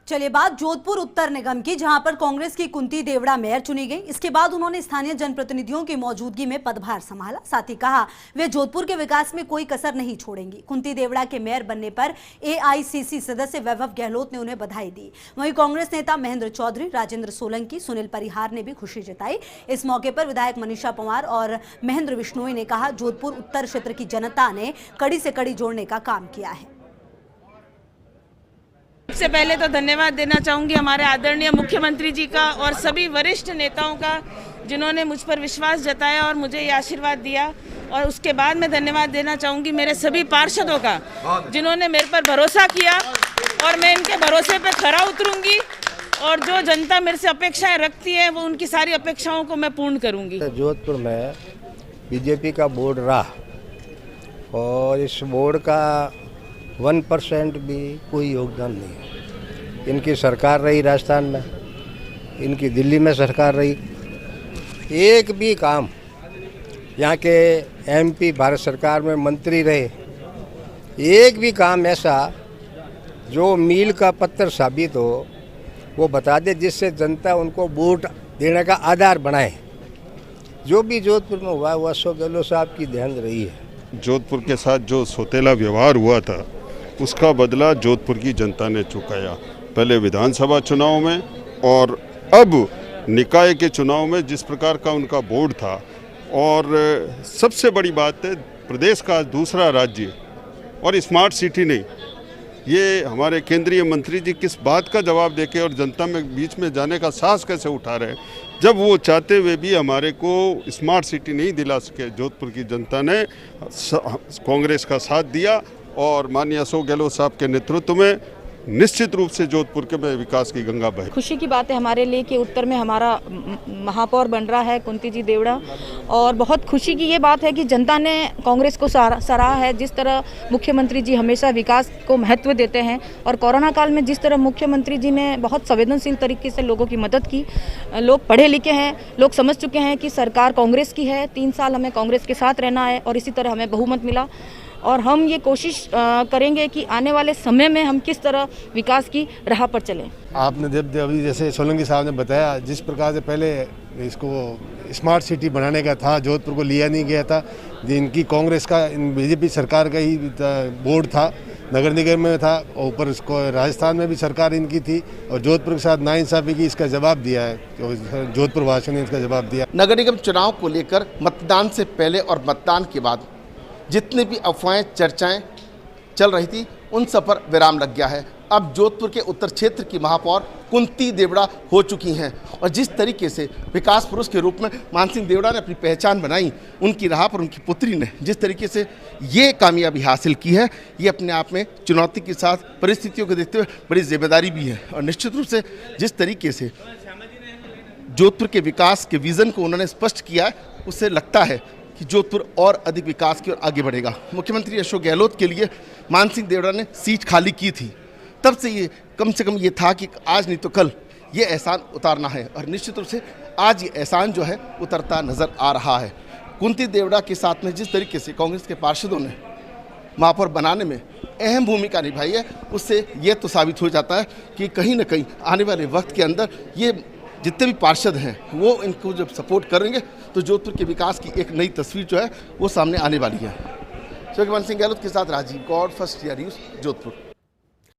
चलिए बात जोधपुर उत्तर निगम की, जहां पर कांग्रेस की कुंती देवड़ा मेयर चुनी गई। इसके बाद उन्होंने स्थानीय जनप्रतिनिधियों की मौजूदगी में पदभार संभाला। साथ ही कहा वे जोधपुर के विकास में कोई कसर नहीं छोड़ेंगी। कुंती देवड़ा के मेयर बनने पर एआईसीसी सदस्य वैभव गहलोत ने उन्हें बधाई दी। वहीं कांग्रेस नेता महेंद्र चौधरी, राजेंद्र सोलंकी, सुनील परिहार ने भी खुशी जताई। इस मौके पर विधायक मनीषा पंवार और महेंद्र बिश्नोई ने कहा, जोधपुर उत्तर क्षेत्र की जनता ने कड़ी से कड़ी जोड़ने का काम किया है। सबसे पहले तो धन्यवाद देना चाहूँगी हमारे आदरणीय मुख्यमंत्री जी का और सभी वरिष्ठ नेताओं का, जिन्होंने मुझ पर विश्वास जताया और मुझे ये आशीर्वाद दिया। और उसके बाद मैं धन्यवाद देना चाहूँगी मेरे सभी पार्षदों का, जिन्होंने मेरे पर भरोसा किया और मैं इनके भरोसे पे खरा उतरूंगी और जो जनता मेरे से अपेक्षाएं रखती है वो उनकी सारी अपेक्षाओं को मैं पूर्ण करूँगी। जोधपुर में बीजेपी का बोर्ड रहा और इस बोर्ड का 1% भी कोई योगदान नहीं है। इनकी सरकार रही राजस्थान में, इनकी दिल्ली में सरकार रही, एक भी काम यहाँ के एमपी भारत सरकार में मंत्री रहे, एक भी काम ऐसा जो मील का पत्थर साबित हो वो बता दे, जिससे जनता उनको वोट देने का आधार बनाए। जो भी जोधपुर में हुआ वो अशोक गहलोत साहब की ध्यान रही है। जोधपुर के साथ जो सौतेला व्यवहार हुआ था उसका बदला जोधपुर की जनता ने चुकाया, पहले विधानसभा चुनाव में और अब निकाय के चुनाव में। जिस प्रकार का उनका बोर्ड था, और सबसे बड़ी बात है प्रदेश का दूसरा राज्य और स्मार्ट सिटी नहीं, ये हमारे केंद्रीय मंत्री जी किस बात का जवाब देके और जनता में बीच में जाने का साहस कैसे उठा रहे हैं, जब वो चाहते हुए भी हमारे को स्मार्ट सिटी नहीं दिला सके। जोधपुर की जनता ने कांग्रेस का साथ दिया और माननीय अशोक गहलोत साहब के नेतृत्व में निश्चित रूप से जोधपुर के में विकास की गंगा बहे। खुशी की बात है हमारे लिए कि उत्तर में हमारा महापौर बन रहा है कुंती जी देवड़ा, और बहुत खुशी की ये बात है कि जनता ने कांग्रेस को सराहा है। जिस तरह मुख्यमंत्री जी हमेशा विकास को महत्व देते हैं और कोरोना काल में जिस तरह मुख्यमंत्री जी ने बहुत संवेदनशील तरीके से लोगों की मदद की। लोग पढ़े लिखे हैं, लोग समझ चुके हैं कि सरकार कांग्रेस की है, 3 साल हमें कांग्रेस के साथ रहना है और इसी तरह हमें बहुमत मिला। और हम ये कोशिश करेंगे कि आने वाले समय में हम किस तरह विकास की राह पर चलें। आपने जब अभी जैसे सोलंकी साहब ने बताया, जिस प्रकार से पहले इसको स्मार्ट सिटी बनाने का था, जोधपुर को लिया नहीं गया था। इनकी कांग्रेस का, बीजेपी सरकार का ही बोर्ड था, नगर निगम में था, और ऊपर इसको राजस्थान में भी सरकार इनकी थी और जोधपुर के साथ नाइंसाफ़ी की इसका जवाब दिया है। जोधपुर वासी ने इसका जवाब दिया। नगर निगम चुनाव को लेकर मतदान से पहले और मतदान के बाद जितनी भी अफवाहें चर्चाएं चल रही थी उन सब पर विराम लग गया है। अब जोधपुर के उत्तर क्षेत्र की महापौर कुंती देवड़ा हो चुकी हैं और जिस तरीके से विकास पुरुष के रूप में मान सिंह देवड़ा ने अपनी पहचान बनाई, उनकी राह पर उनकी पुत्री ने जिस तरीके से ये कामयाबी हासिल की है, ये अपने आप में चुनौती के साथ परिस्थितियों को देखते हुए बड़ी जिम्मेदारी भी है। और निश्चित रूप से जिस तरीके से जोधपुर के विकास के विज़न को उन्होंने स्पष्ट किया है, उससे लगता है कि जोधपुर और अधिक विकास की ओर आगे बढ़ेगा। मुख्यमंत्री अशोक गहलोत के लिए मान सिंह देवड़ा ने सीट खाली की थी, तब से ये कम से कम ये था कि आज नहीं तो कल ये एहसान उतारना है और निश्चित रूप से आज ये एहसान जो है उतरता नज़र आ रहा है। कुंती देवड़ा के साथ में जिस तरीके से कांग्रेस के पार्षदों ने महापौर बनाने में अहम भूमिका निभाई है, उससे ये तो साबित हो जाता है कि कहीं ना कहीं आने वाले वक्त के अंदर ये जितने भी पार्षद हैं वो इनको जब सपोर्ट करेंगे तो जोधपुर के विकास की एक नई तस्वीर जो है वो सामने आने वाली है। श्री मान सिंह गहलोत के साथ Rajeev Gaur, first India news, Jodhpur.